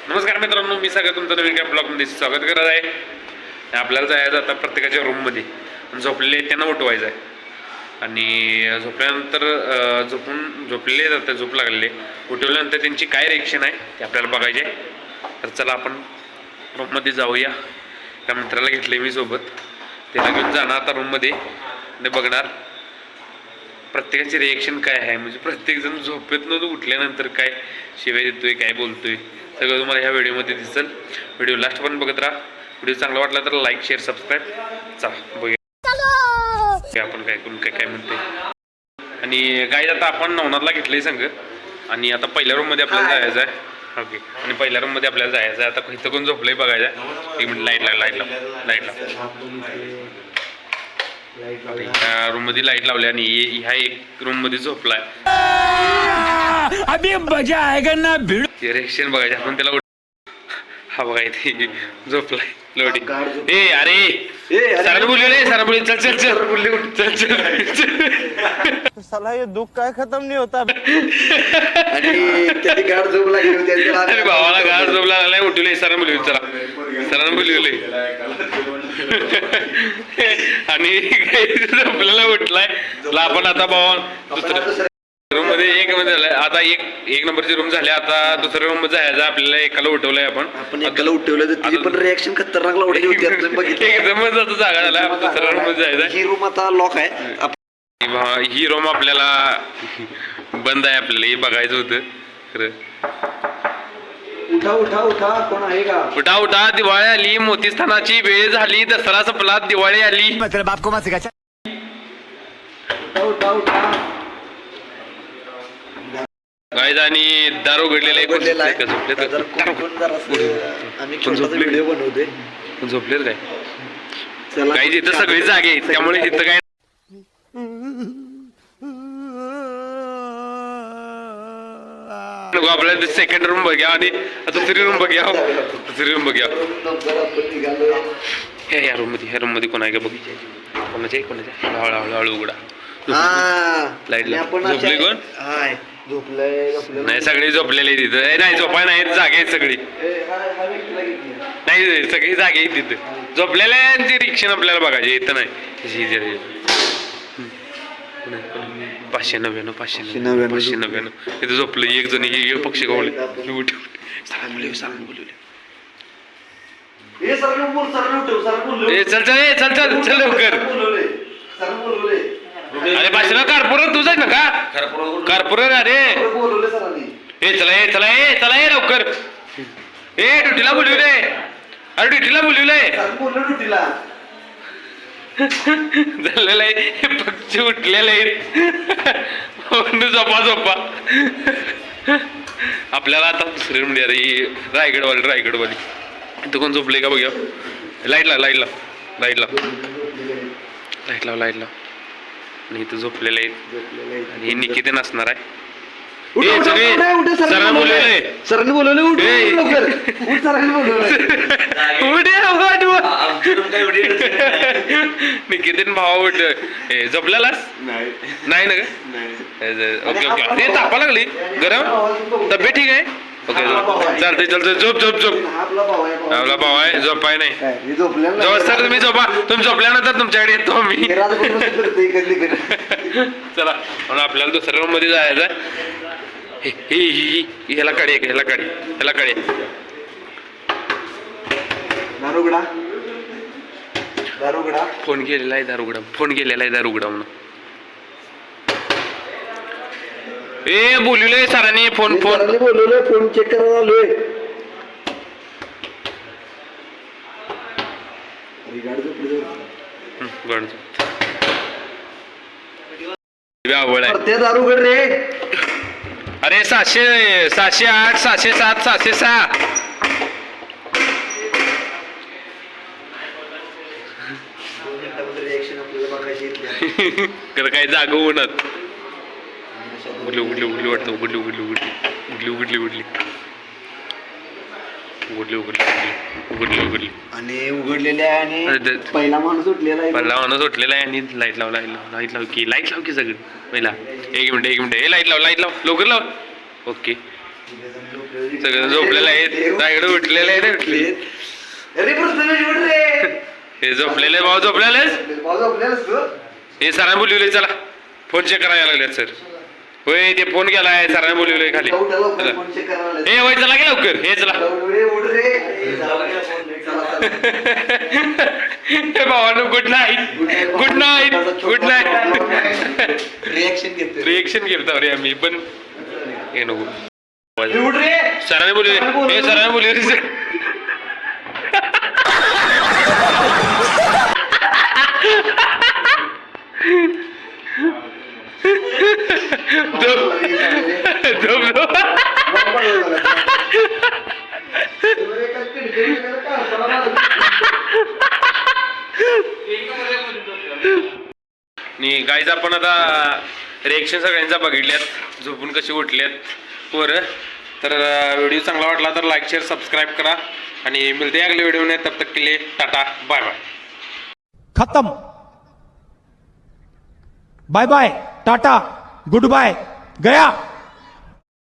नमस्कार मित्रांनो, मी सगळं तुमचं नवीन काय ब्लॉगमध्ये स्वागत करत आहे. आपल्याला जायचं आता प्रत्येकाच्या रूममध्ये झोपलेले त्यांना उठवायचं आहे आणि झोपल्यानंतर झोपलेले जातात, झोप लागलेले उठवल्यानंतर त्यांची काय रिएक्शन आहे ते आपल्याला बघायचे. तर चला आपण रूममध्ये जाऊया. त्या मित्राला घेतले मी सोबत, त्याला घेऊन जाणार आता रूममध्ये आणि बघणार प्रत्येकाची रिएक्शन काय आहे. म्हणजे प्रत्येकजण झोपेत न उठल्यानंतर काय शिवाय देतोय, काय बोलतोय, सगळं तुम्हाला ह्या व्हिडिओमध्ये दिसेल. व्हिडिओ लास्ट पण बघत राहा. व्हिडिओ चांगला वाटला तर लाईक शेअर सबस्क्राईब. चला बघूया आपण काय कोण काय काय म्हणते. आणि गाईज आता आपण नवनाथला घेतलंय संघ आणि आता पहिल्या रूममध्ये आपल्याला जायचं आहे. ओके, आणि पहिल्या रूममध्ये आपल्याला जायचं आहे. आता इथं कोण झोपलंय बघायचं आहे. एक मिनिट, लाईट ह्या रूम मध्ये लाईट लावली आणि ह्या एक रूम मध्ये झोपलाय. अभी मजा आएगा ना भिड. रिएक्शन बघायचं आपण त्याला. हा बघा इथे झोपलाय लोडिंग. ए अरे सर बोलले, चल चल चल चल. साला ये दुख काय खत्म नहीं होता. आणि त्याची गाड झोप लागली होती. अरे भावाला गाड झोप लागलाय. उठवले सरांना बोलवले, चला सरांना बोलवले आणि झोपलेला उठलाय. आपण आता भावा दुसऱ्या रूम मध्ये एक मध्ये झालाय. आता एक नंबरची रूम झाली. आता दुसऱ्या रूम मध्ये जायचं आपल्याला. एकाला उठवलंय आपण एकाला उठवलं तर ती पण रिएक्शन खतरनाक लावली होती. एकदमच आता जागा झाला. दुसऱ्या रूम मध्ये जायचं. ही रूम आता लॉक आहे. ही रूम आपल्याला बंद आहे. आपल्याला हे बघायचं होतं खरं. उठा उठा उठा, कोण आहे का? उठा उठा, दिवाळी आली, मोतीस्थानाची वेळ झाली, दसरा संपला, दिवाळी आली. मतलब आपको मत सिखा. उठा उठा उठा. गाईज आणि दार उघडलेला आहे. आम्ही छोटासा व्हिडिओ बनवतोय. झोपलेत काय चला गाईज, इथं सगळी जागे आहेत त्यामुळे इथं काय आपल्याला सेकंड रूम बघ्या आणि दुसरी रूम बघ्या. दुसरी रूम बघ्या. ह्या रूम मध्ये कोण आहे का बघ. कोणाच्या हळूहळू उघडा. लाईट झोपले कोण? नाही, सगळे झोपलेले तिथं. नाही झोपाय नाही, जागे आहेत सगळी. नाही सगळी जागे आहेत तिथं. झोपलेल्यांची रिएक्शन आपल्याला बघायची. इथं नाही. 599 इथं झोपलं. एक जण एक पक्षी गवले. चल चल चल लवकर. अरे भाषण कारपूर तुझं आहे ना का? कारपूर अरे चला लवकर. ड्युटीला बोलवले. अरे ड्युटीला बोलवलंय. झालेलं आहे. पक्षी उठलेले आहेत. झोपा आपल्याला आता दुसरी रूम द्या. रायगडवाली इथं कोण झोपले का बघूया. लाईट लाव. आणि इथं झोपलेले आहेत आणि हे निकिते नसणार आहे. सरांनी बोलवले. निकितीन भावा उठ. झोपलेलास नाही ना का? ओके. अरे तापा लागली, गरम, तब्येत ठीक आहे? ओके चालतंय. झोप. आपला भाऊ आहे. झोपाय नाही. सर तुम्ही झोपा. तुम्ही झोपल्यानंतर तुमच्याकडे येतो मी. चला म्हणून आपल्याला दुसऱ्या रूम मध्ये जायचं. ह्याला काढे. दारुगडा फोन केलेला आहे. दारुगडा म्हणून. ए बोलवलंय सरांनी. फोन बोलवलं. फोन चेक करायला आलोय. आवड आहे. दारुगड रे. अरे 708 707 706. काय जागा होणार. उघडली वाटतं. उघडली आणि उघडलेल्या आणि पहिला माणूस उठलेला आहे आणि लाईट लाव की सगळं पहिला. एक मिनिट. लाईट लाव लवकर लाव. ओके सगळं झोपलेलं आहे तायडे उठलेले आहे उठले अरे प्रथमेश उठ रे. हे झोपलेले भाऊ झोपलेलेच माझा आपल्यालाच तू. हे सरांनी बोलवले चला फोन चेक करायला लागले सर होय ते फोन केलाय सरांनी बोलवले खाली उठ लवकर फोन चेक करायला लागले. हे वय चला की लवकर हे चला उठ रे. ए, झाला का फोन? चला. हे भावानो good night good night good night reaction घेतो. रिएक्शन घेतो रे आम्ही पण हे नको उठ रे. सरांनी बोलवले हे सरांनी बोलवले गाईज आपण आता रिएक्शन सगळ्यांचा बघितल्यात झोपून कशी उठल्यात वर तर व्हिडिओ चांगला वाटला तर लाईक शेअर सबस्क्राईब करा आणि मिळते अगले व्हिडिओ में तब तक के लिए टाटा बाय बाय खत्म बाय बाय टाटा गुड बाय गया